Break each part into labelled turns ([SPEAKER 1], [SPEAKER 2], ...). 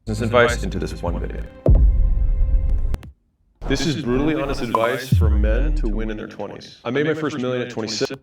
[SPEAKER 1] business advice into this one video. This is brutally honest advice for men to win in their 20s. I made my first million at 26.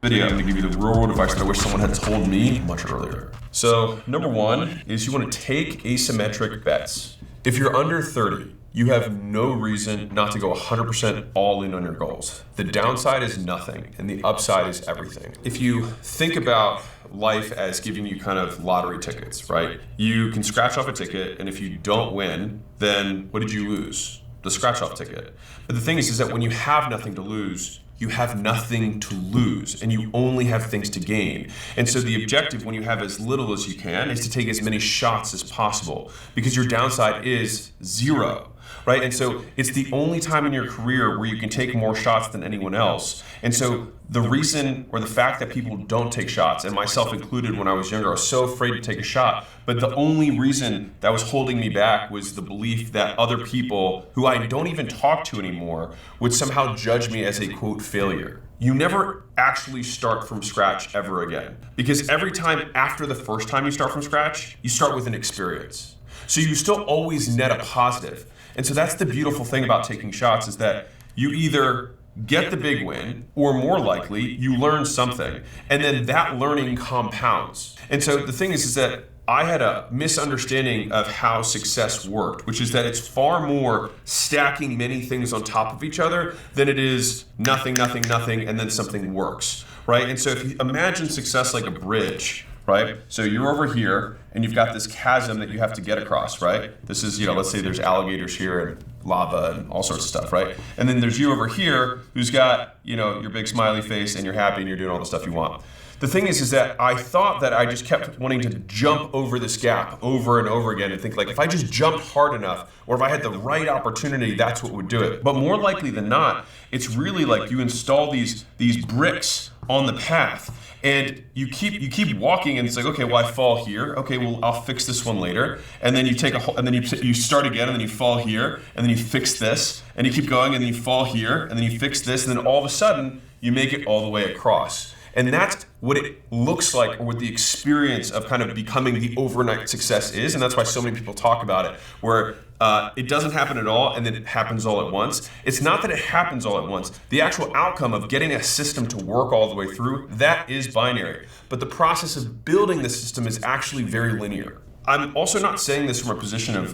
[SPEAKER 2] Video, I'm going to give you the real world advice that I wish someone had told me much earlier. So, number one is you want to take asymmetric bets. If you're under 30, you have no reason not to go 100% all in on your goals. The downside is nothing, and the upside is everything. If you think about life as giving you kind of lottery tickets, right? You can scratch off a ticket, and if you don't win, then what did you lose? The scratch off ticket. But the thing is that when you have nothing to lose, you have nothing to lose, and you only have things to gain. And so the objective when you have as little as you can is to take as many shots as possible, because your downside is zero, right? And so it's the only time in your career where you can take more shots than anyone else. And so the reason, or the fact that people don't take shots, and myself included when I was younger, I was so afraid to take a shot, but the only reason that was holding me back was the belief that other people, who I don't even talk to anymore, would somehow judge me as a, quote, failure. You never actually start from scratch ever again, because every time after the first time you start from scratch, you start with an experience. So you still always net a positive. And so that's the beautiful thing about taking shots, is that you either get the big win, or more likely, you learn something, and then that learning compounds. And so the thing is that I had a misunderstanding of how success worked, which is that it's far more stacking many things on top of each other than it is nothing, nothing, nothing, and then something works, right? And so if you imagine success like a bridge, right? So you're over here, and you've got this chasm that you have to get across, right? This is, let's say there's alligators here and lava and all sorts of stuff, right? And then there's you over here who's got, your big smiley face, and you're happy and you're doing all the stuff you want. The thing is that I thought that I just kept wanting to jump over this gap over and over again and think, like, if I just jumped hard enough, or if I had the right opportunity, that's what would do it. But more likely than not, it's really like you install these bricks on the path, and you keep walking, and it's like, okay, well, I fall here. Okay, well, I'll fix this one later. And then you take and then you start again, and then you fall here, and then you fix this, and you keep going, and then you fall here, and then you fix this, and then all of a sudden you make it all the way across. And that's what it looks like, or what the experience of kind of becoming the overnight success is. And that's why so many people talk about it, where it doesn't happen at all, and then it happens all at once. It's not that it happens all at once. The actual outcome of getting a system to work all the way through, that is binary. But the process of building the system is actually very linear. I'm also not saying this from a position of,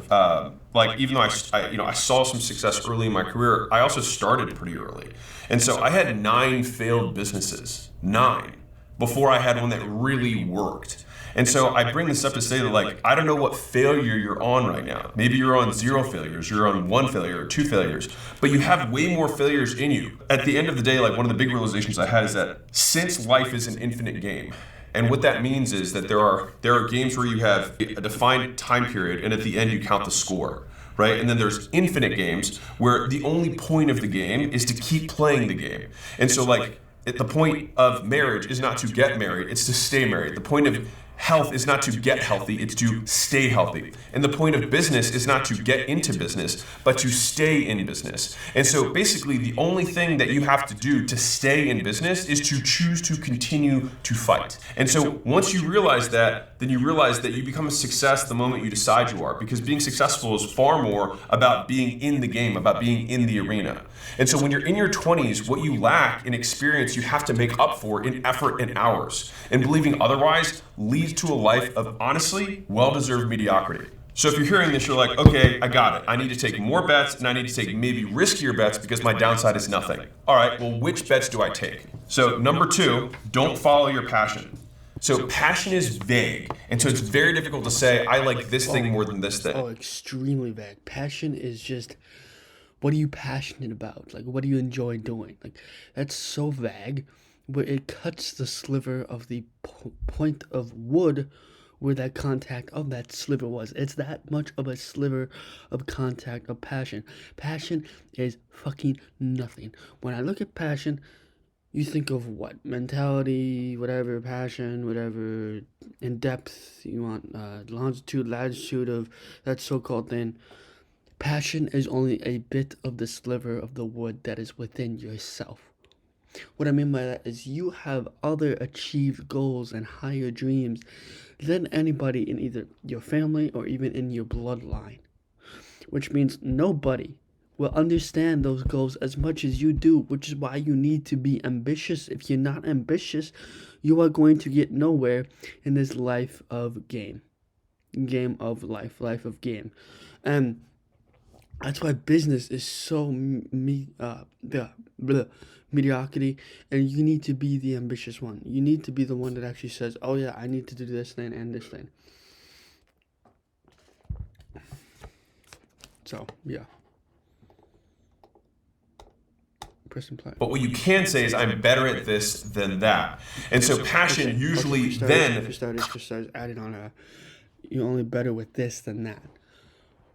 [SPEAKER 2] even though I saw some success early in my career, I also started pretty early. And so I had 9 failed businesses, 9, before I had one that really worked. And so I bring this up to say that, I don't know what failure you're on right now. Maybe you're on 0 failures, you're on 1 failure or 2 failures, but you have way more failures in you. At the end of the day, one of the big realizations I had is that since life is an infinite game, and what that means is that there are games where you have a defined time period, and at the end you count the score, right? And then there's infinite games where the only point of the game is to keep playing the game. And so the point of marriage is not to get married, it's to stay married. The point of health is not to get healthy, it's to stay healthy. And the point of business is not to get into business, but to stay in business. And so basically the only thing that you have to do to stay in business is to choose to continue to fight. And so once you realize that, then you realize that you become a success the moment you decide you are, because being successful is far more about being in the game, about being in the arena. And so when you're in your 20s, what you lack in experience, you have to make up for in effort and hours. And believing otherwise leads to a life of, honestly, well-deserved mediocrity. So if you're hearing this, you're like, okay, I got it. I need to take more bets, and I need to take maybe riskier bets because my downside is nothing. All right, well, which bets do I take? So number 2, don't follow your passion. So passion is vague, and so it's very difficult to say, I like this thing more than this thing.
[SPEAKER 3] Oh, extremely vague. Passion is just, what are you passionate about? What do you enjoy doing? That's so vague, where it cuts the sliver of the point of wood where that contact of that sliver was. It's that much of a sliver of contact of passion. Passion is fucking nothing. When I look at passion, you think of what? Mentality, whatever, passion, whatever, in depth, you want longitude, latitude of that so-called thing. Passion is only a bit of the sliver of the wood that is within yourself. What I mean by that is you have other achieved goals and higher dreams than anybody in either your family or even in your bloodline. Which means nobody will understand those goals as much as you do, which is why you need to be ambitious. If you're not ambitious, you are going to get nowhere in this life of game. Game of life of game. And that's why business is so mediocrity, and you need to be the ambitious one. You need to be the one that actually says, oh yeah, I need to do this thing and this thing. So, yeah. Press and play.
[SPEAKER 2] But what you can say is, I'm better at this than that. And so passion usually
[SPEAKER 3] If you started adding on you're only better with this than that.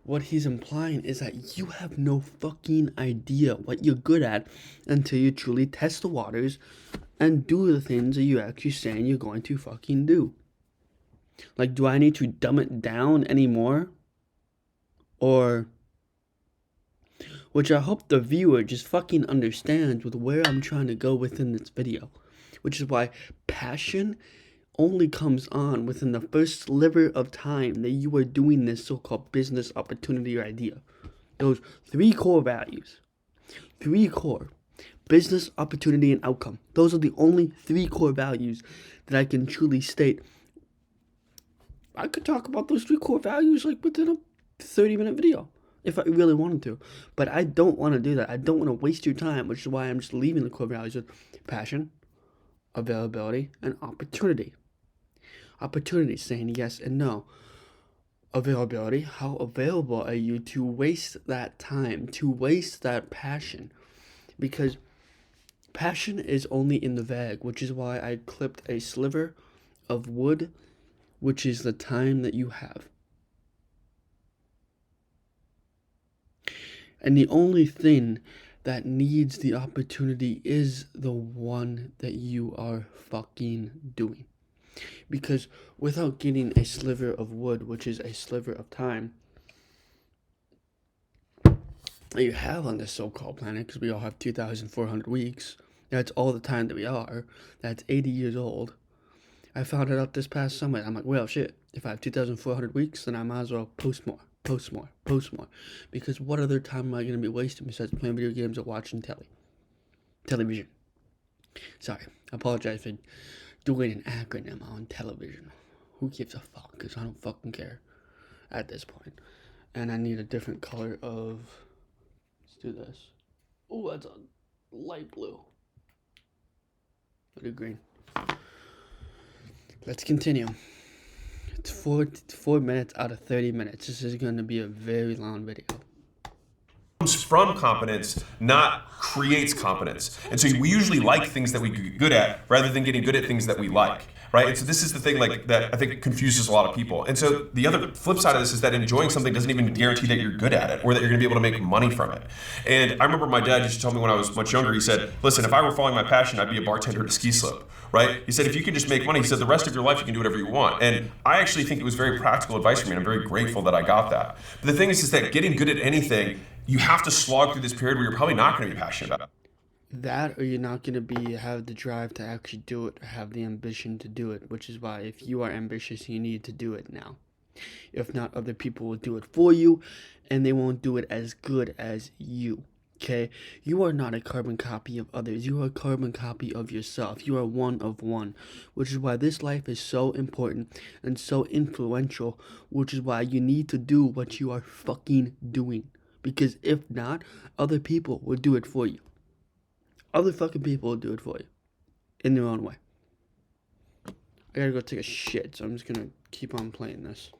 [SPEAKER 3] What he's implying is that you have no fucking idea what you're good at until you truly test the waters and do the things that you're actually saying you're going to fucking do. Like, do I need to dumb it down anymore? Or, which I hope the viewer just fucking understands with where I'm trying to go within this video. Which is why passion only comes on within the first sliver of time that you are doing this so-called business opportunity or idea. Those 3 core values. 3 core. Business, opportunity, and outcome. Those are the only 3 core values that I can truly state. I could talk about those 3 core values like within a 30-minute video if I really wanted to. But I don't want to do that. I don't want to waste your time, which is why I'm just leaving the core values with passion, availability, and opportunity. Opportunity, saying yes and no. Availability, how available are you to waste that time, to waste that passion? Because passion is only in the bag, which is why I clipped a sliver of wood, which is the time that you have. And the only thing that needs the opportunity is the one that you are fucking doing. Because without getting a sliver of wood, which is a sliver of time, that you have on this so-called planet, because we all have 2,400 weeks, that's all the time that we are, that's 80 years old. I found it out this past summer. I'm like, well, shit, if I have 2,400 weeks, then I might as well post more. Because what other time am I going to be wasting besides playing video games or watching television? Sorry, I apologize for doing an acronym on television. Who gives a fuck? Because I don't fucking care at this point. And I need a different color of... Let's do this. Oh, that's a light blue. What a green. Let's continue. It's 4 minutes out of 30 minutes. This is going to be a very long video.
[SPEAKER 2] Comes from competence, not creates competence. And so we usually like things that we get good at rather than getting good at things that we like, right? And so this is the thing like that I think confuses a lot of people. And so the other flip side of this is that enjoying something doesn't even guarantee that you're good at it or that you're going to be able to make money from it. And I remember my dad used to tell me when I was much younger, he said, listen, if I were following my passion, I'd be a bartender at a ski slope, right? He said, if you can just make money, he said, the rest of your life you can do whatever you want. And I actually think it was very practical advice for me, and I'm very grateful that I got that. But the thing is that getting good at anything, you have to slog through this period where you're probably not going to be passionate about it.
[SPEAKER 3] That, or you're not going to have the drive to actually do it, or have the ambition to do it, which is why if you are ambitious, you need to do it now. If not, other people will do it for you, and they won't do it as good as you. Okay? You are not a carbon copy of others. You are a carbon copy of yourself. You are one of one, which is why this life is so important and so influential, which is why you need to do what you are fucking doing. Because if not, other people will do it for you. Other fucking people will do it for you. In their own way. I gotta go take a shit, so I'm just gonna keep on playing this.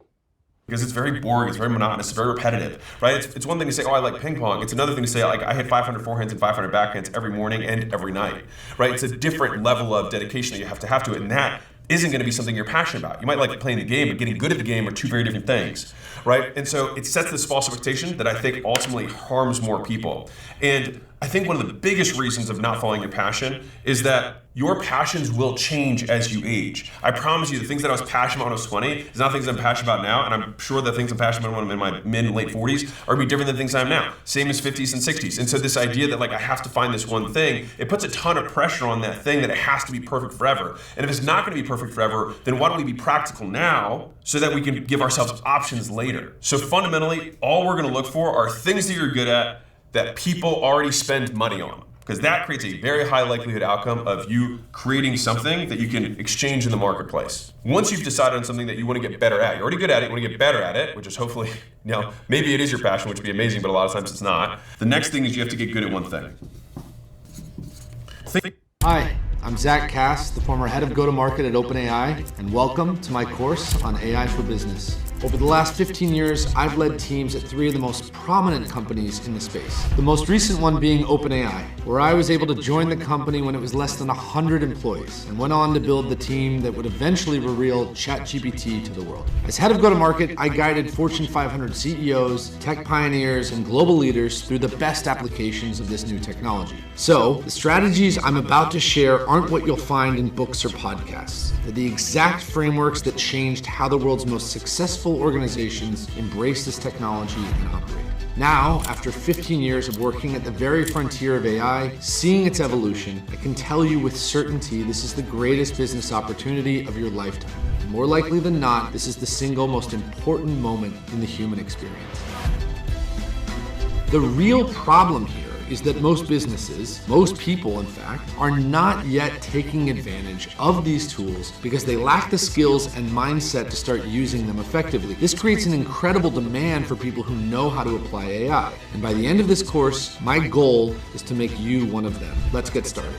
[SPEAKER 2] Because it's very boring, it's very monotonous, it's very repetitive, right? It's one thing to say, oh, I like ping pong. It's another thing to say, like, I hit 500 forehands and 500 backhands every morning and every night, right? It's a different level of dedication that you have to it, and that isn't going to be something you're passionate about. You might like playing the game, but getting good at the game are two very different things, right? And so it sets this false expectation that I think ultimately harms more people. And I think one of the biggest reasons of not following your passion is that your passions will change as you age. I promise you, the things that I was passionate about when I was 20 is not things I'm passionate about now, and I'm sure the things I'm passionate about when I'm in my mid and late 40s are going to be different than things I am now. Same as 50s and 60s. And so this idea that like I have to find this one thing, it puts a ton of pressure on that thing that it has to be perfect forever. And if it's not going to be perfect forever, then why don't we be practical now so that we can give ourselves options later? So fundamentally, all we're going to look for are things that you're good at that people already spend money on. Because that creates a very high likelihood outcome of you creating something that you can exchange in the marketplace. Once you've decided on something that you want to get better at, you're already good at it, you want to get better at it, which is hopefully, maybe it is your passion, which would be amazing, but a lot of times it's not. The next thing is you have to get good at one thing.
[SPEAKER 4] Hi, I'm Zach Cass, the former head of go-to-market at OpenAI, and welcome to my course on AI for Business. Over the last 15 years, I've led teams at 3 of the most prominent companies in the space. The most recent one being OpenAI, where I was able to join the company when it was less than 100 employees, and went on to build the team that would eventually reveal ChatGPT to the world. As head of go-to-market, I guided Fortune 500 CEOs, tech pioneers, and global leaders through the best applications of this new technology. So, the strategies I'm about to share aren't what you'll find in books or podcasts. They're the exact frameworks that changed how the world's most successful organizations embrace this technology and operate. Now, after 15 years of working at the very frontier of AI, seeing its evolution, I can tell you with certainty this is the greatest business opportunity of your lifetime. And more likely than not, this is the single most important moment in the human experience. The real problem here is that most businesses, most people in fact, are not yet taking advantage of these tools because they lack the skills and mindset to start using them effectively. This creates an incredible demand for people who know how to apply AI. And by the end of this course, my goal is to make you one of them. Let's get started.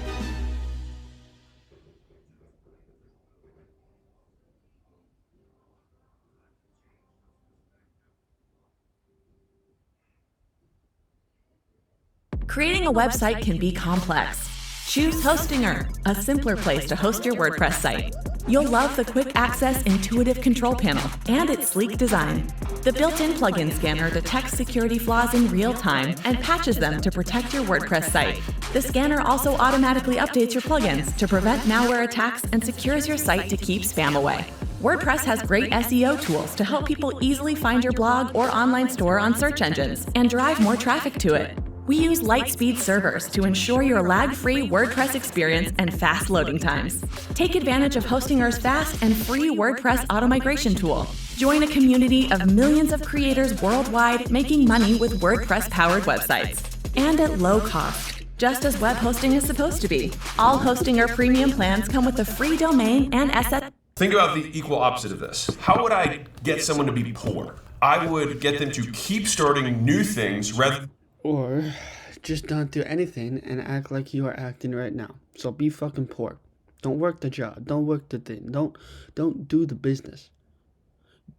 [SPEAKER 5] Creating a website can be complex. Choose Hostinger, a simpler place to host your WordPress site. You'll love the quick access, intuitive control panel and its sleek design. The built-in plugin scanner detects security flaws in real time and patches them to protect your WordPress site. The scanner also automatically updates your plugins to prevent malware attacks and secures your site to keep spam away. WordPress has great SEO tools to help people easily find your blog or online store on search engines and drive more traffic to it. We use Lightspeed servers to ensure your lag-free WordPress experience and fast loading times. Take advantage of Hostinger's fast and free WordPress auto-migration tool. Join a community of millions of creators worldwide making money with WordPress-powered websites. And at low cost, just as web hosting is supposed to be. All Hostinger premium plans come with a free domain and asset.
[SPEAKER 2] Think about the equal opposite of this. How would I get someone to be poor? I would get them to keep starting new things rather.
[SPEAKER 3] Or just don't do anything and act like you are acting right now. So be fucking poor. Don't work the job. Don't work the thing. Don't do the business.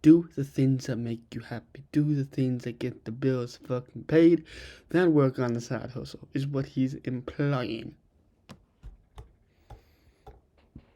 [SPEAKER 3] Do the things that make you happy. Do the things that get the bills fucking paid. Then work on the side hustle, is what he's implying.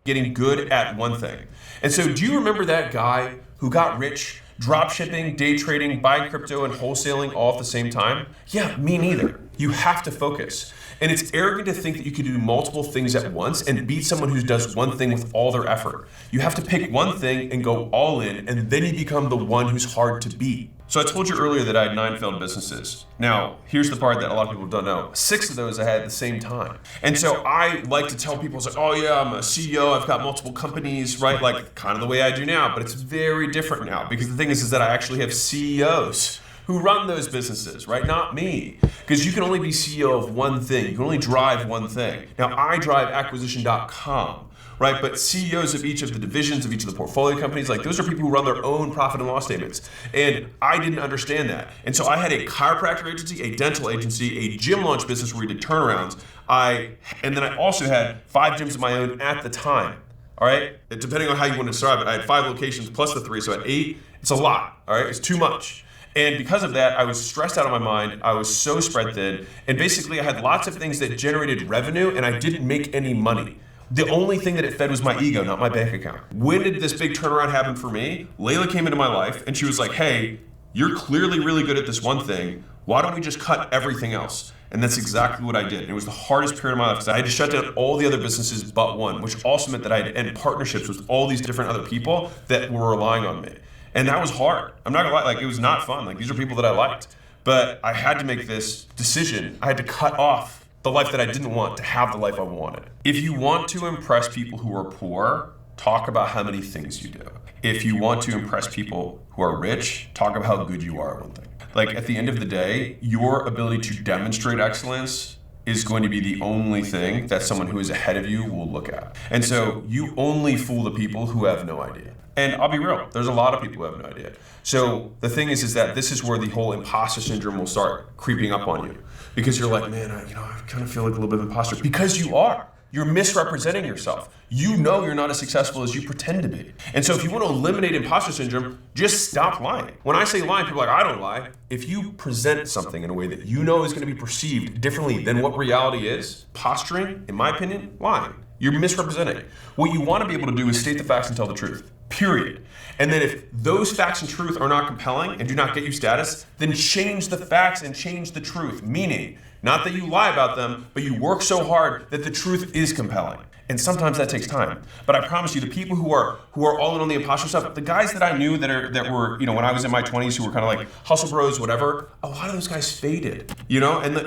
[SPEAKER 2] Getting good at one thing. And so do you remember that guy who got rich drop shipping, day trading, buying crypto, and wholesaling all at the same time? Yeah, me neither. You have to focus. And it's arrogant to think that you can do multiple things at once and beat someone who does one thing with all their effort. You have to pick one thing and go all in, and then you become the one who's hard to beat. So I told you earlier that I had 9 failed businesses. Now, here's the part that a lot of people don't know. 6 of those I had at the same time. And so I like to tell people, it's like, oh yeah, I'm a CEO, I've got multiple companies, right? Like kind of the way I do now, but it's very different now because the thing is that I actually have CEOs who run those businesses, right? Not me. Because you can only be CEO of one thing. You can only drive one thing. Now, I drive acquisition.com. Right, but CEOs of each of the divisions of each of the portfolio companies, like those are people who run their own profit and loss statements. And I didn't understand that. And so I had a chiropractor agency, a dental agency, a gym launch business where we did turnarounds. And then I also had 5 gyms of my own at the time. All right, depending on how you want to describe it, I had 5 locations plus the 3, so I had 8. It's a lot. All right, it's too much. And because of that, I was stressed out of my mind. I was so spread thin. And basically, I had lots of things that generated revenue, and I didn't make any money. The only thing that it fed was my ego, not my bank account. When did this big turnaround happen for me? Layla came into my life and she was like, hey, you're clearly really good at this one thing. Why don't we just cut everything else? And that's exactly what I did. And it was the hardest period of my life because I had to shut down all the other businesses but one, which also meant that I had to end partnerships with all these different other people that were relying on me. And that was hard. I'm not gonna lie, like it was not fun. Like these are people that I liked. But I had to make this decision. I had to cut off the life that I didn't want to have the life I wanted. If you want to impress people who are poor, talk about how many things you do. If you want to impress people who are rich, talk about how good you are at one thing. Like at the end of the day, your ability to demonstrate excellence is going to be the only thing that someone who is ahead of you will look at. And so you only fool the people who have no idea. And I'll be real, there's a lot of people who have no idea. So the thing is that this is where the whole imposter syndrome will start creeping up on you. Because you're like, man, I kind of feel like a little bit of imposter. Because you are. You're misrepresenting yourself. You know you're not as successful as you pretend to be. And so if you want to eliminate imposter syndrome, just stop lying. When I say lying, people are like, I don't lie. If you present something in a way that you know is going to be perceived differently than what reality is, posturing, in my opinion, lying. You're misrepresenting. What you want to be able to do is state the facts and tell the truth. Period. And then if those facts and truth are not compelling and do not get you status, then change the facts and change the truth. Meaning, not that you lie about them, but you work so hard that the truth is compelling. And sometimes that takes time. But I promise you, the people who are all in on the imposter stuff, the guys that I knew that were, when I was in my 20s, who were kind of like hustle bros, whatever, a lot of those guys faded,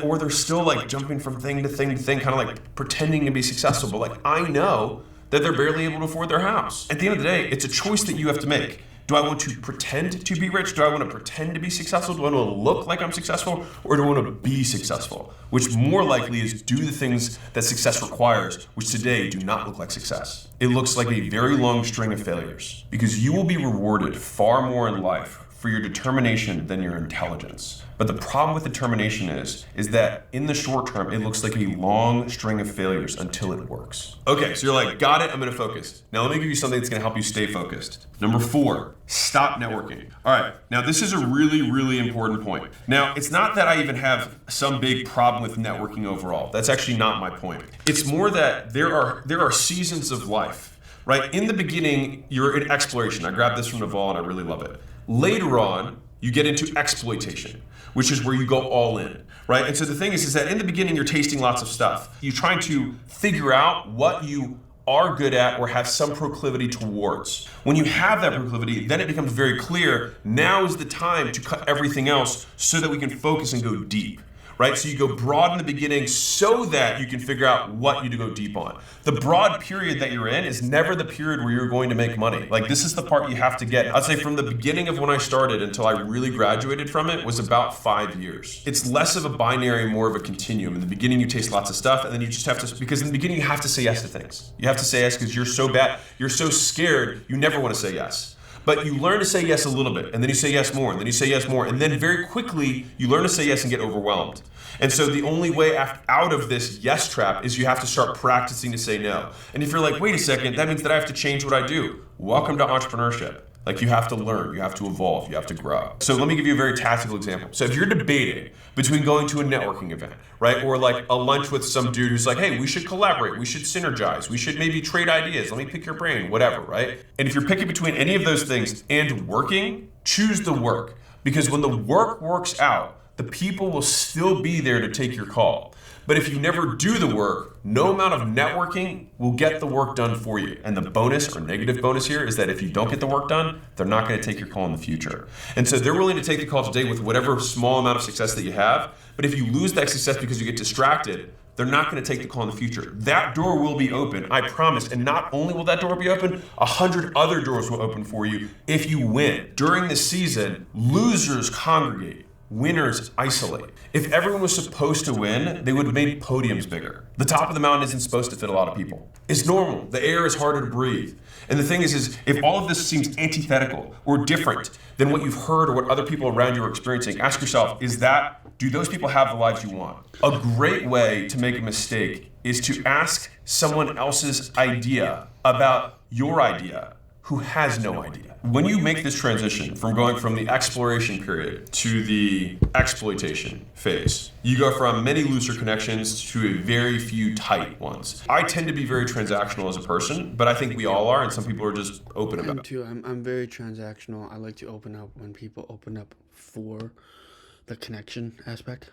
[SPEAKER 2] or they're still like jumping from thing to thing to thing, kind of like pretending to be successful. But like, I know that they're barely able to afford their house. At the end of the day, it's a choice that you have to make. Do I want to pretend to be rich? Do I want to pretend to be successful? Do I want to look like I'm successful? Or do I want to be successful? Which more likely is do the things that success requires, which today do not look like success. It looks like a very long string of failures because you will be rewarded far more in life for your determination than your intelligence. But the problem with determination is that in the short term, it looks like a long string of failures until it works. Okay, so you're like, got it, I'm gonna focus. Now let me give you something that's gonna help you stay focused. Number 4, stop networking. All right, now this is a really, really important point. Now, it's not that I even have some big problem with networking overall. That's actually not my point. It's more that there are seasons of life, right? In the beginning, you're in exploration. I grabbed this from Naval and I really love it. Later on, you get into exploitation, which is where you go all in, right? And so the thing is that in the beginning, you're tasting lots of stuff. You're trying to figure out what you are good at or have some proclivity towards. When you have that proclivity, then it becomes very clear, now is the time to cut everything else so that we can focus and go deep. Right? So you go broad in the beginning so that you can figure out what you to go deep on. The broad period that you're in is never the period where you're going to make money. Like this is the part you have to get. I'd say from the beginning of when I started until I really graduated from it was about 5 years. It's less of a binary, more of a continuum. In the beginning you taste lots of stuff and then you just have to, because in the beginning you have to say yes to things. You have to say yes because you're so bad, you're so scared, you never want to say yes. But you learn to say yes a little bit, and then you say yes more, and then you say yes more, and then very quickly you learn to say yes and get overwhelmed. And so the only way out of this yes trap is you have to start practicing to say no. And if you're like, wait a second, that means that I have to change what I do. Welcome to entrepreneurship. Like you have to learn, you have to evolve, you have to grow. So let me give you a very tactical example. So if you're debating between going to a networking event, right? Or like a lunch with some dude who's like, hey, we should collaborate, we should synergize, we should maybe trade ideas, let me pick your brain, whatever, right? And if you're picking between any of those things and working, choose the work. Because when the work works out, the people will still be there to take your call. But if you never do the work, no amount of networking will get the work done for you. And the bonus or negative bonus here is that if you don't get the work done, they're not going to take your call in the future. And so they're willing to take the call today with whatever small amount of success that you have. But if you lose that success because you get distracted, they're not going to take the call in the future. That door will be open, I promise. And not only will that door be open, 100 other doors will open for you if you win. During this season, losers congregate. Winners isolate. If everyone was supposed to win, they would have made podiums bigger. The top of the mountain isn't supposed to fit a lot of people. It's normal. The air is harder to breathe. And the thing is if all of this seems antithetical or different than what you've heard or what other people around you are experiencing, ask yourself, do those people have the lives you want? A great way to make a mistake is to ask someone else's idea about your idea who has no idea. When you make this transition from going from the exploration period to the exploitation phase, you go from many looser connections to a very few tight ones. I tend to be very transactional as a person, but I think we all are, and some people are just open about it.
[SPEAKER 3] Too, I'm very transactional. I like to open up when people open up for the connection aspect.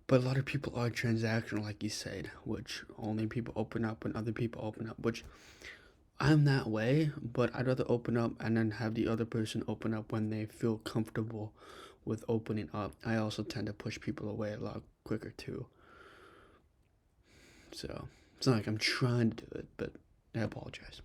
[SPEAKER 3] But a lot of people are transactional, like you said, which only people open up when other people open up, which I'm that way, but I'd rather open up and then have the other person open up when they feel comfortable with opening up. I also tend to push people away a lot quicker too. So it's not like I'm trying to do it, but I apologize.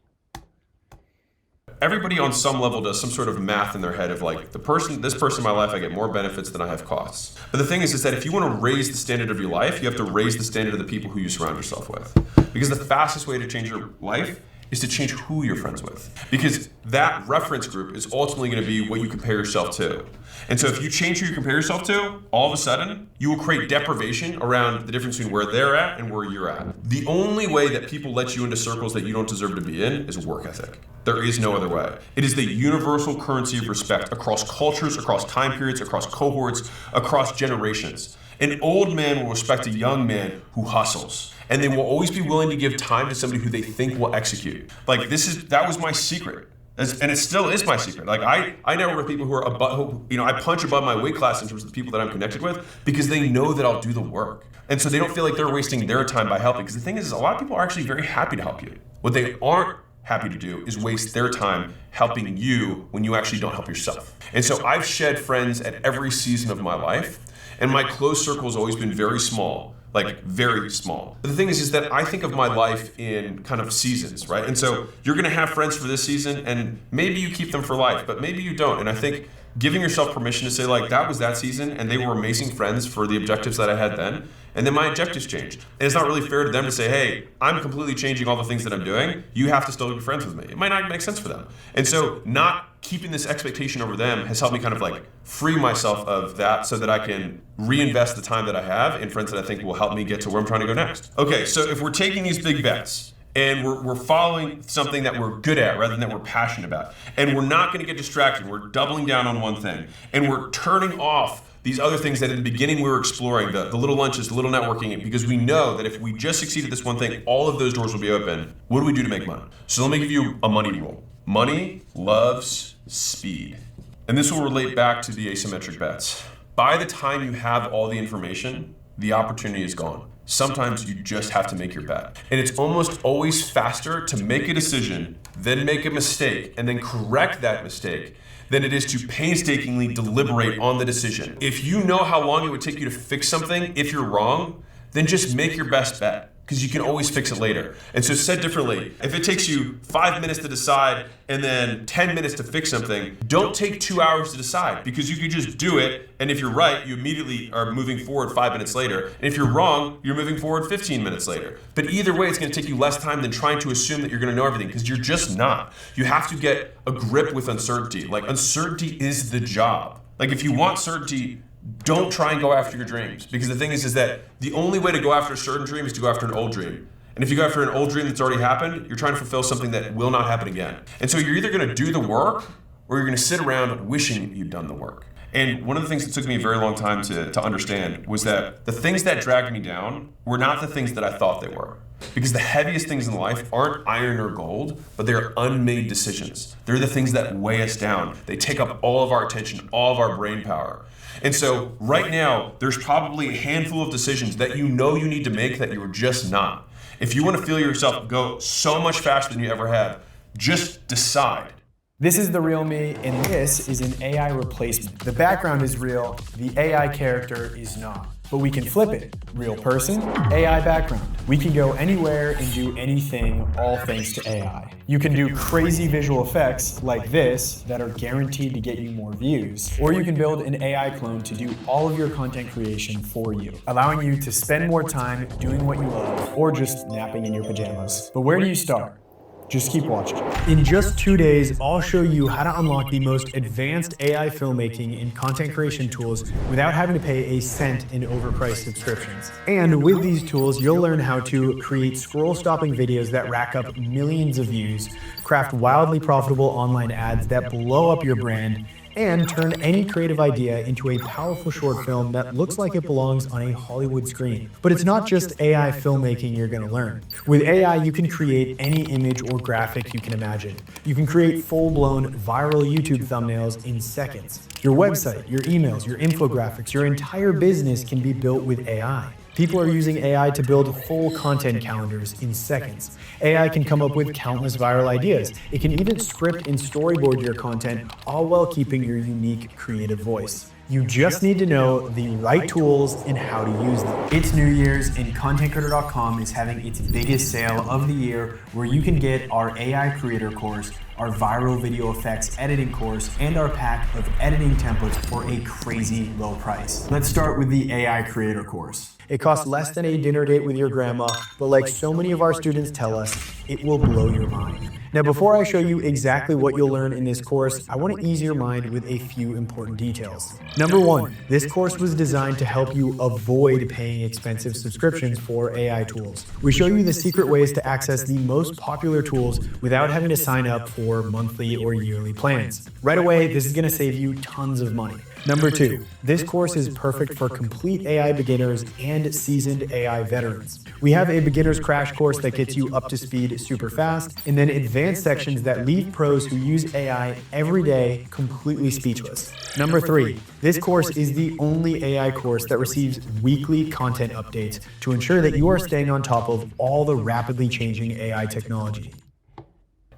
[SPEAKER 2] Everybody on some level does some sort of math in their head of like, this person in my life, I get more benefits than I have costs. But the thing is that if you want to raise the standard of your life, you have to raise the standard of the people who you surround yourself with. Because the fastest way to change your life is to change who you're friends with. Because that reference group is ultimately going to be what you compare yourself to. And so if you change who you compare yourself to, all of a sudden, you will create deprivation around the difference between where they're at and where you're at. The only way that people let you into circles that you don't deserve to be in is work ethic. There is no other way. It is the universal currency of respect across cultures, across time periods, across cohorts, across generations. An old man will respect a young man who hustles. And they will always be willing to give time to somebody who they think will execute. Like that was my secret. And it still is my secret. Like I network with people who are I punch above my weight class in terms of the people that I'm connected with because they know that I'll do the work. And so they don't feel like they're wasting their time by helping. Because the thing is a lot of people are actually very happy to help you. What they aren't happy to do is waste their time helping you when you actually don't help yourself. And so I've shed friends at every season of my life, and my close circle has always been very small. Like very small. But the thing is that I think of my life in kind of seasons, right? And so you're gonna have friends for this season and maybe you keep them for life, but maybe you don't. And I think giving yourself permission to say like, that was that season and they were amazing friends for the objectives that I had then. And then my objectives changed. And it's not really fair to them to say, hey, I'm completely changing all the things that I'm doing. You have to still be friends with me. It might not make sense for them. And so not keeping this expectation over them has helped me kind of like free myself of that so that I can reinvest the time that I have in friends that I think will help me get to where I'm trying to go next. Okay, so if we're taking these big bets and we're following something that we're good at rather than that we're passionate about, and we're not gonna get distracted, we're doubling down on one thing, and we're turning off these other things that in the beginning we were exploring, the little lunches, the little networking, because we know that if we just succeed at this one thing, all of those doors will be open. What do we do to make money? So let me give you a money rule. Money loves speed. And this will relate back to the asymmetric bets. By the time you have all the information, the opportunity is gone. Sometimes you just have to make your bet. And it's almost always faster to make a decision, then make a mistake, and then correct that mistake than it is to painstakingly deliberate on the decision. If you know how long it would take you to fix something, if you're wrong, then just make your best bet, because you can always fix it later. And so said differently, if it takes you 5 minutes to decide and then 10 minutes to fix something, don't take 2 hours to decide, because you could just do it, and if you're right, you immediately are moving forward 5 minutes later. And if you're wrong, you're moving forward 15 minutes later. But either way, it's gonna take you less time than trying to assume that you're gonna know everything, because you're just not. You have to get a grip with uncertainty. Like, uncertainty is the job. Like, if you want certainty, don't try and go after your dreams, because the thing is that the only way to go after a certain dream is to go after an old dream. And if you go after an old dream that's already happened, you're trying to fulfill something that will not happen again. And so you're either going to do the work or you're going to sit around wishing you'd done the work. And one of the things that took me a very long time to understand was that the things that dragged me down were not the things that I thought they were. Because the heaviest things in life aren't iron or gold, but they're unmade decisions. They're the things that weigh us down. They take up all of our attention, all of our brain power. And so right now, there's probably a handful of decisions that you know you need to make that you're just not. If you want to feel yourself go so much faster than you ever have, just decide.
[SPEAKER 6] This is the real me, and this is an AI replacement. The background is real, the AI character is not. But we can flip it. Real person, AI background. We can go anywhere and do anything, all thanks to AI. You can do crazy visual effects like this that are guaranteed to get you more views, or you can build an AI clone to do all of your content creation for you, allowing you to spend more time doing what you love, or just napping in your pajamas. But where do you start? Just keep watching. In just 2 days, I'll show you how to unlock the most advanced AI filmmaking and content creation tools without having to pay a cent in overpriced subscriptions. And with these tools, you'll learn how to create scroll-stopping videos that rack up millions of views, craft wildly profitable online ads that blow up your brand, and turn any creative idea into a powerful short film that looks like it belongs on a Hollywood screen. But it's not just AI filmmaking you're going to learn. With AI, you can create any image or graphic you can imagine. You can create full-blown viral YouTube thumbnails in seconds. Your website, your emails, your infographics, your entire business can be built with AI. People are using AI to build full content calendars in seconds. AI can come up with countless viral ideas. It can even script and storyboard your content, all while keeping your unique creative voice. You just need to know the right tools and how to use them. It's New Year's and ContentCoder.com is having its biggest sale of the year, where you can get our AI Creator course, our viral video effects editing course, and our pack of editing templates for a crazy low price. Let's start with the AI Creator course. It costs less than a dinner date with your grandma, but like so many of our students tell us, it will blow your mind. Now, before I show you exactly what you'll learn in this course, I want to ease your mind with a few important details. Number one, this course was designed to help you avoid paying expensive subscriptions for AI tools. We show you the secret ways to access the most popular tools without having to sign up for monthly or yearly plans. Right away, this is going to save you tons of money. Number two, this course is perfect for complete AI beginners and seasoned AI veterans. We have a beginner's crash course that gets you up to speed super fast, and then advanced sections that leave pros who use AI every day completely speechless. Number three, this course is the only AI course that receives weekly content updates to ensure that you are staying on top of all the rapidly changing AI technology.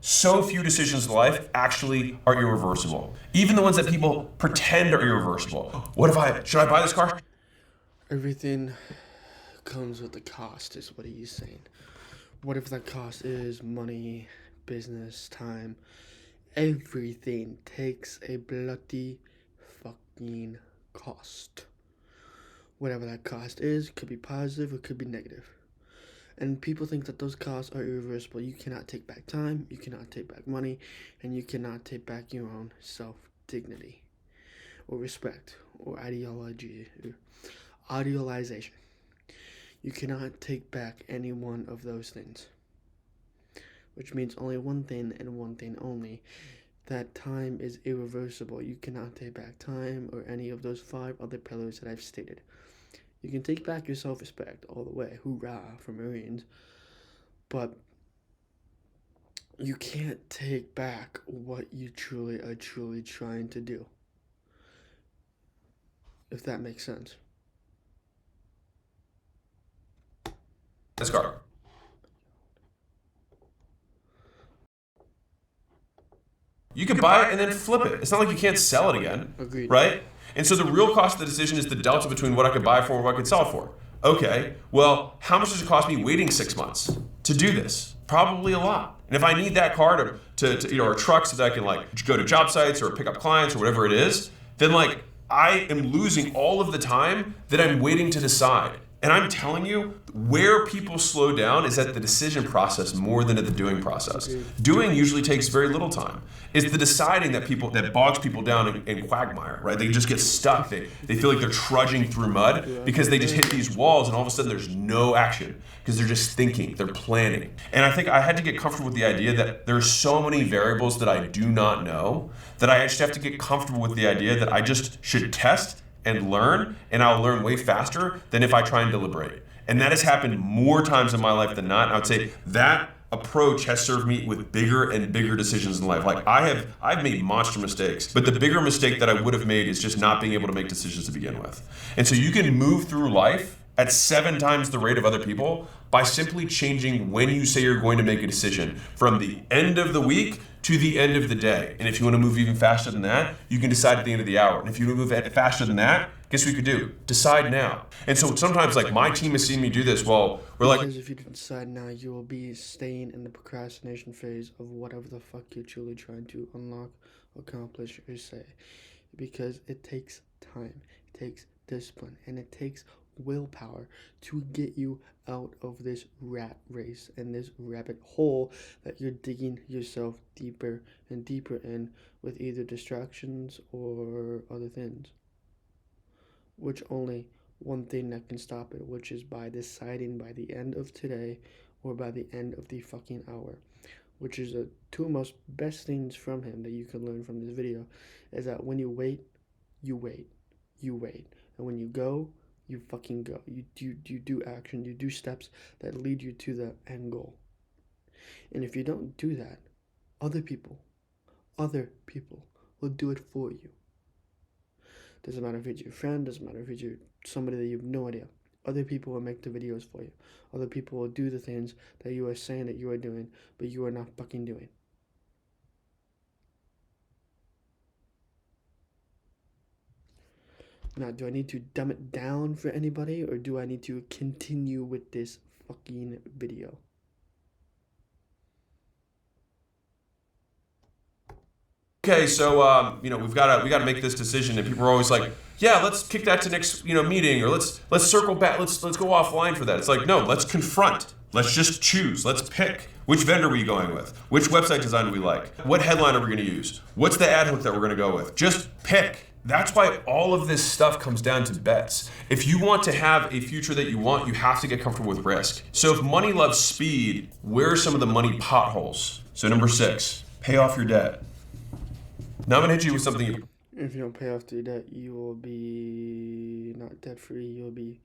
[SPEAKER 2] So few decisions in life actually are irreversible. Even the ones that people pretend are irreversible. Should I buy this car?
[SPEAKER 3] Everything comes with a cost, is what he's saying. What if that cost is money, business, time? Everything takes a bloody fucking cost. Whatever that cost is, could be positive or could be negative. And people think that those costs are irreversible. You cannot take back time, you cannot take back money, and you cannot take back your own self-dignity or respect or idealization. You cannot take back any one of those things, which means only one thing and one thing only, that time is irreversible. You cannot take back time or any of those 5 other pillars that I've stated. You can take back your self-respect all the way, hoorah for Marines, but you can't take back what you truly are trying to do, if that makes sense.
[SPEAKER 2] This car. You can buy it and then flip it. It's not like you can't sell it again.
[SPEAKER 3] Agreed.
[SPEAKER 2] Right? And so the real cost of the decision is the delta between what I could buy for and what I could sell it for. Okay, well, how much does it cost me waiting 6 months to do this? Probably a lot. And if I need that car to or a truck so that I can like go to job sites or pick up clients or whatever it is, then like I am losing all of the time that I'm waiting to decide. And I'm telling you, where people slow down is at the decision process more than at the doing process. Doing usually takes very little time. It's the deciding that bogs people down in quagmire, right? They just get stuck. They feel like they're trudging through mud because they just hit these walls and all of a sudden there's no action because they're just thinking, they're planning. And I think I had to get comfortable with the idea that there are so many variables that I do not know that I just have to get comfortable with the idea that I just should test and learn, and I'll learn way faster than if I try and deliberate. And that has happened more times in my life than not. I would say that approach has served me with bigger and bigger decisions in life. Like I've made monster mistakes, but the bigger mistake that I would have made is just not being able to make decisions to begin with. And so you can move through life at 7 times the rate of other people by simply changing when you say you're going to make a decision from the end of the week to the end of the day. And if you want to move even faster than that, you can decide at the end of the hour. And if you want to move faster than that, guess what you could do? Decide now. And so sometimes like my team has seen me do this. Well, we're like,
[SPEAKER 3] because if you decide now, you will be staying in the procrastination phase of whatever the fuck you're truly trying to unlock, accomplish, or say. Because it takes time, it takes discipline, and it takes willpower to get you out of this rat race and this rabbit hole that you're digging yourself deeper and deeper in with either distractions or other things, which only one thing that can stop it, which is by deciding by the end of today or by the end of the fucking hour which is the two most best things from him that you can learn from this video, is that when you wait, you wait, you wait. And when you go, you fucking go. You do action, you do steps that lead you to the end goal. And if you don't do that, other people will do it for you. Doesn't matter if it's your friend, doesn't matter if it's somebody that you have no idea. Other people will make the videos for you. Other people will do the things that you are saying that you are doing, but you are not fucking doing. Now, do I need to dumb it down for anybody, or do I need to continue with this fucking video?
[SPEAKER 2] Okay, so we got to make this decision, and people are always like, yeah, let's kick that to next meeting, or let's circle back, let's go offline for that. It's like, no, let's confront. Let's just choose. Let's pick. Which vendor are we going with? Which website design do we like? What headline are we going to use? What's the ad hook that we're going to go with? Just pick. That's why all of this stuff comes down to bets. If you want to have a future that you want, you have to get comfortable with risk. So if money loves speed, where are some of the money potholes? So number 6, pay off your debt. Now I'm going to hit you with something.
[SPEAKER 3] If you don't pay off your debt, you will be not debt free. You'll be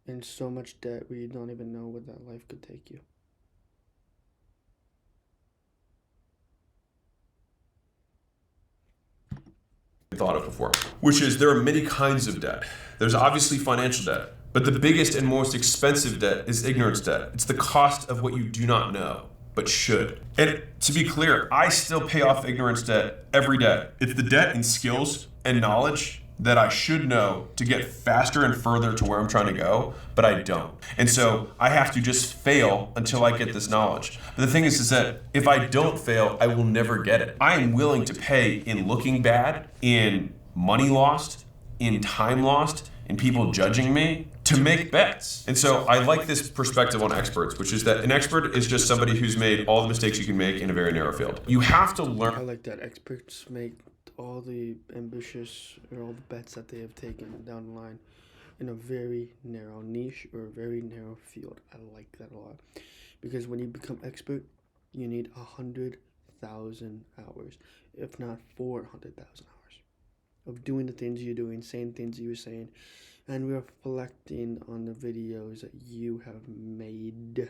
[SPEAKER 3] in so much debt where you don't even know where that life could take you.
[SPEAKER 2] Thought of before, which is there are many kinds of debt. There's obviously financial debt, but the biggest and most expensive debt is ignorance debt. It's the cost of what you do not know, but should. And to be clear, I still pay off ignorance debt every day. It's the debt in skills and knowledge that I should know to get faster and further to where I'm trying to go, but I don't. And so I have to just fail until I get this knowledge. But the thing is that if I don't fail, I will never get it. I am willing to pay in looking bad, in money lost, in time lost, in people judging me, to make bets. And so I like this perspective on experts, which is that an expert is just somebody who's made all the mistakes you can make in a very narrow field. You have to learn.
[SPEAKER 3] I like that experts make all the ambitious or all the bets that they have taken down the line in a very narrow niche or a very narrow field. I like that a lot, because when you become expert, you need 100,000 hours, if not 400,000 hours of doing the things you're doing, saying things you're saying, and reflecting on the videos that you have made.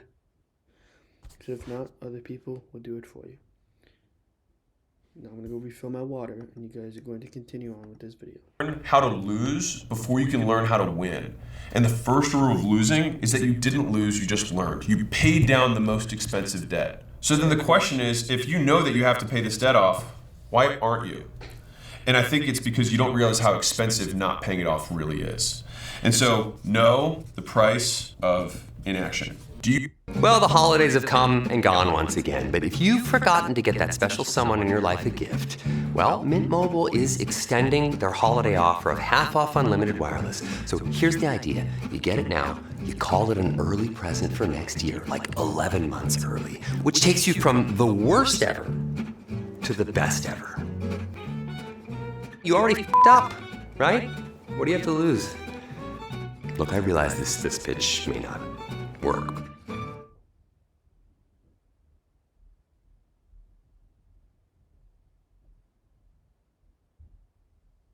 [SPEAKER 3] Because if not, other people will do it for you. Now I'm going to go refill my water, and you guys are going to continue on with this video.
[SPEAKER 2] Learn how to lose before you can learn how to win. And the first rule of losing is that you didn't lose, you just learned. You paid down the most expensive debt. So then the question is, if you know that you have to pay this debt off, why aren't you? And I think it's because you don't realize how expensive not paying it off really is. And so know the price of inaction.
[SPEAKER 7] Well, the holidays have come and gone once again, but if you've forgotten to get that special someone in your life a gift, well, Mint Mobile is extending their holiday offer of half off unlimited wireless. So here's the idea. You get it now, you call it an early present for next year, like 11 months early, which takes you from the worst ever to the best ever. You already f***ed up, right? What do you have to lose? Look, I realize this pitch may not work.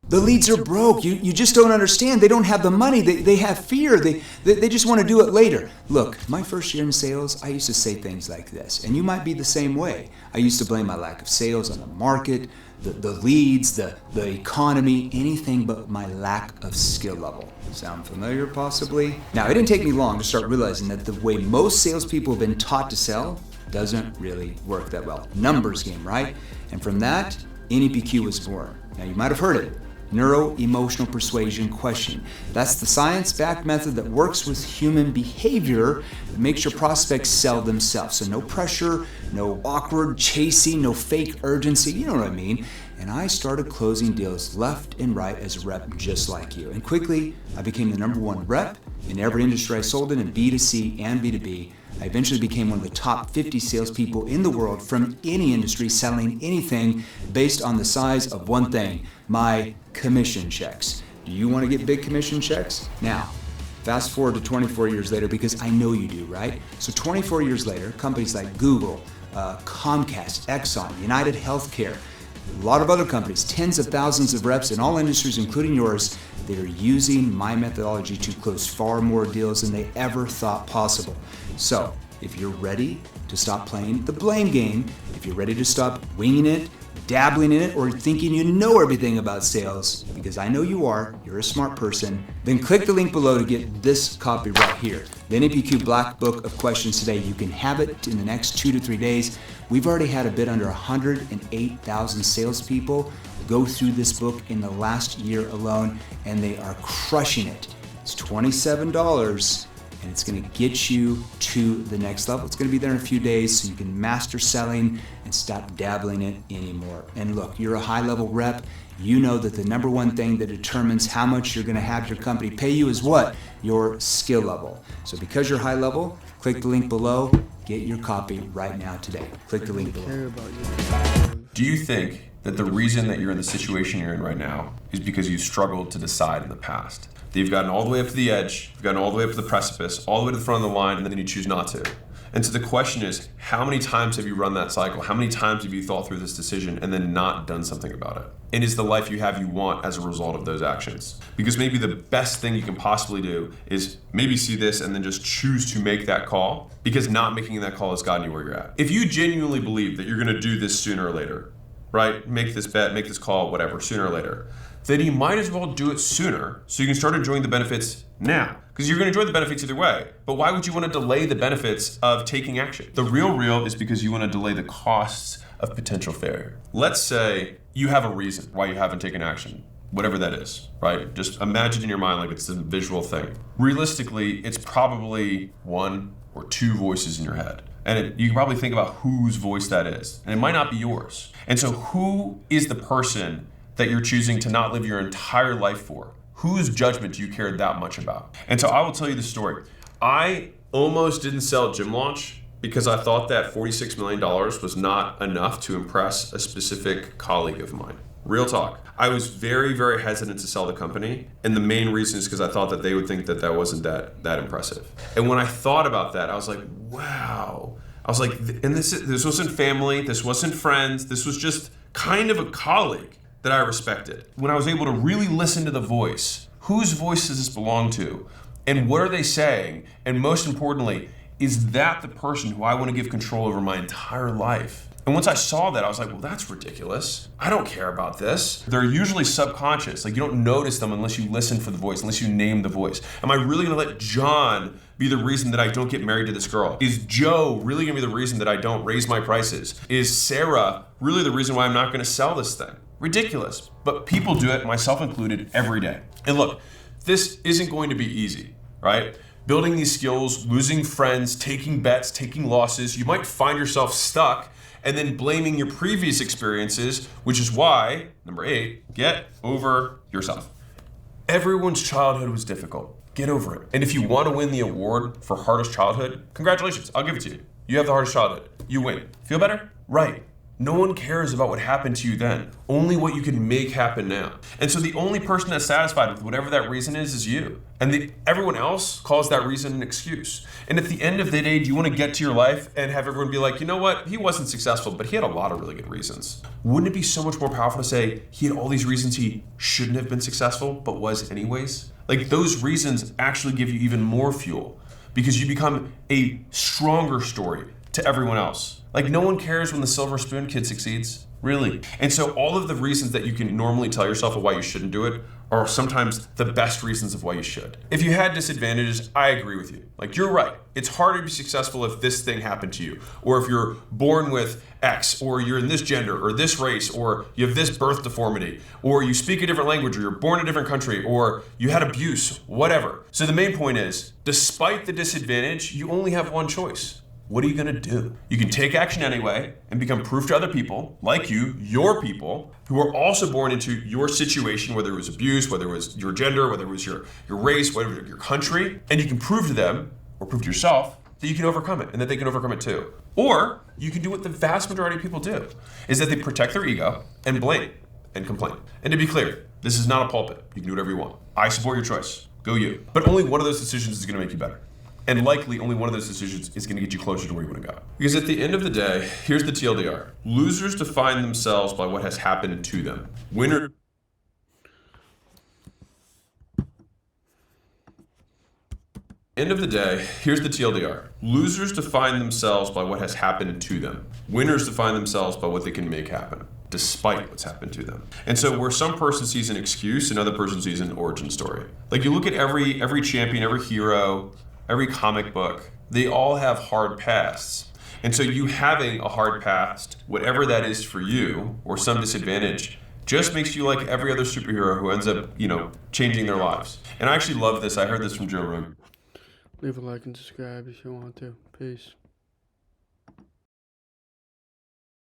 [SPEAKER 8] The leads are broke. You just don't understand. They don't have the money. They have fear. They just want to do it later. Look, my first year in sales, I used to say things like this, and you might be the same way. I used to blame my lack of sales on the market, the leads, the economy, anything but my lack of skill level. Sound familiar, possibly? Now, it didn't take me long to start realizing that the way most salespeople have been taught to sell doesn't really work that well. Numbers game, right? And from that, NEPQ was born. Now, you might have heard it. Neuro-emotional persuasion questioning. That's the science-backed method that works with human behavior that makes your prospects sell themselves. So no pressure, no awkward chasing, no fake urgency, you know what I mean? And I started closing deals left and right as a rep just like you. And quickly, I became the #1 rep in every industry I sold in B2C and B2B. I eventually became one of the top 50 salespeople in the world from any industry selling anything based on the size of one thing, my commission checks. Do you want to get big commission checks? Now, fast forward to 24 years later, because I know you do, right? So 24 years later, companies like Google, Comcast, Exxon, United Healthcare, a lot of other companies, tens of thousands of reps in all industries, including yours. They're using my methodology to close far more deals than they ever thought possible. So if you're ready to stop playing the blame game, if you're ready to stop winging it, dabbling in it, or thinking you know everything about sales, because I know you are, you're a smart person, then click the link below to get this copy right here. The NAPQ Black Book of Questions today. You can have it in the next 2 to 3 days. We've already had a bit under 108,000 salespeople go through this book in the last year alone, and they are crushing it. It's $27, and it's gonna get you to the next level. It's gonna be there in a few days so you can master selling and stop dabbling it anymore. And look, you're a high-level rep. You know that the number one thing that determines how much you're gonna have your company pay you is what? Your skill level. So because you're high level, click the link below, get your copy right now today. Click the link below.
[SPEAKER 2] Do you think that the reason that you're in the situation you're in right now is because you struggled to decide in the past? That you've gotten all the way up to the edge, you've gotten all the way up to the precipice, all the way to the front of the line, and then you choose not to. And so the question is, how many times have you run that cycle? How many times have you thought through this decision and then not done something about it? And is the life you have you want as a result of those actions? Because maybe the best thing you can possibly do is maybe see this and then just choose to make that call, because not making that call has gotten you where you're at. If you genuinely believe that you're gonna do this sooner or later, right? Make this bet, make this call, whatever, sooner or later, then you might as well do it sooner so you can start enjoying the benefits now. Because you're gonna enjoy the benefits either way, but why would you wanna delay the benefits of taking action? The real is because you wanna delay the costs of potential failure. Let's say you have a reason why you haven't taken action, whatever that is, right? Just imagine in your mind like it's a visual thing. Realistically, it's probably 1 or 2 voices in your head. And you can probably think about whose voice that is. And it might not be yours. And so who is the person that you're choosing to not live your entire life for? Whose judgment do you care that much about? And so I will tell you the story. I almost didn't sell Gym Launch because I thought that $46 million was not enough to impress a specific colleague of mine. Real talk. I was very, very hesitant to sell the company. And the main reason is because I thought that they would think that that wasn't that impressive. And when I thought about that, I was like, wow. I was like, and this wasn't family, this wasn't friends, this was just kind of a colleague that I respected. When I was able to really listen to the voice, whose voice does this belong to? And what are they saying? And most importantly, is that the person who I want to give control over my entire life? And once I saw that, I was like, well, that's ridiculous. I don't care about this. They're usually subconscious. Like, you don't notice them unless you listen for the voice, unless you name the voice. Am I really gonna let John be the reason that I don't get married to this girl? Is Joe really gonna be the reason that I don't raise my prices? Is Sarah really the reason why I'm not gonna sell this thing? Ridiculous. But people do it, myself included, every day. And look, this isn't going to be easy, right? Building these skills, losing friends, taking bets, taking losses, you might find yourself stuck and then blaming your previous experiences, which is why, number 8, get over yourself. Everyone's childhood was difficult. Get over it. And if you want to win the award for hardest childhood, congratulations, I'll give it to you. You have the hardest childhood. You win. Feel better? Right. No one cares about what happened to you then, only what you can make happen now. And so the only person that's satisfied with whatever that reason is you. And everyone else calls that reason an excuse. And at the end of the day, do you want to get to your life and have everyone be like, you know what, he wasn't successful, but he had a lot of really good reasons. Wouldn't it be so much more powerful to say he had all these reasons he shouldn't have been successful, but was anyways? Like, those reasons actually give you even more fuel because you become a stronger story to everyone else. Like, no one cares when the silver spoon kid succeeds, really. And so all of the reasons that you can normally tell yourself of why you shouldn't do it are sometimes the best reasons of why you should. If you had disadvantages, I agree with you. Like, you're right. It's harder to be successful if this thing happened to you, or if you're born with X, or you're in this gender, or this race, or you have this birth deformity, or you speak a different language, or you're born in a different country, or you had abuse, whatever. So the main point is, despite the disadvantage, you only have one choice. What are you gonna do? You can take action anyway and become proof to other people, like you, your people, who are also born into your situation, whether it was abuse, whether it was your gender, whether it was your race, whether it was your country, and you can prove to them, or prove to yourself, that you can overcome it and that they can overcome it too. Or you can do what the vast majority of people do, is that they protect their ego and blame and complain. And to be clear, this is not a pulpit. You can do whatever you want. I support your choice. Go you. But only one of those decisions is gonna make you better. And likely only one of those decisions is going to get you closer to where you want to go. Because at the end of the day, here's the TLDR. Losers define themselves by what has happened to them. Winner. End of the day, here's the TLDR. Losers define themselves by what has happened to them. Winners define themselves by what they can make happen, despite what's happened to them. And so where some person sees an excuse, another person sees an origin story. Like you look at every champion, every hero, every comic book, they all have hard pasts. And so you having a hard past, whatever that is for you, or some disadvantage, just makes you like every other superhero who ends up, changing their lives. And I actually love this. I heard this from Joe Rogan.
[SPEAKER 3] Leave a like and subscribe if you want to. Peace.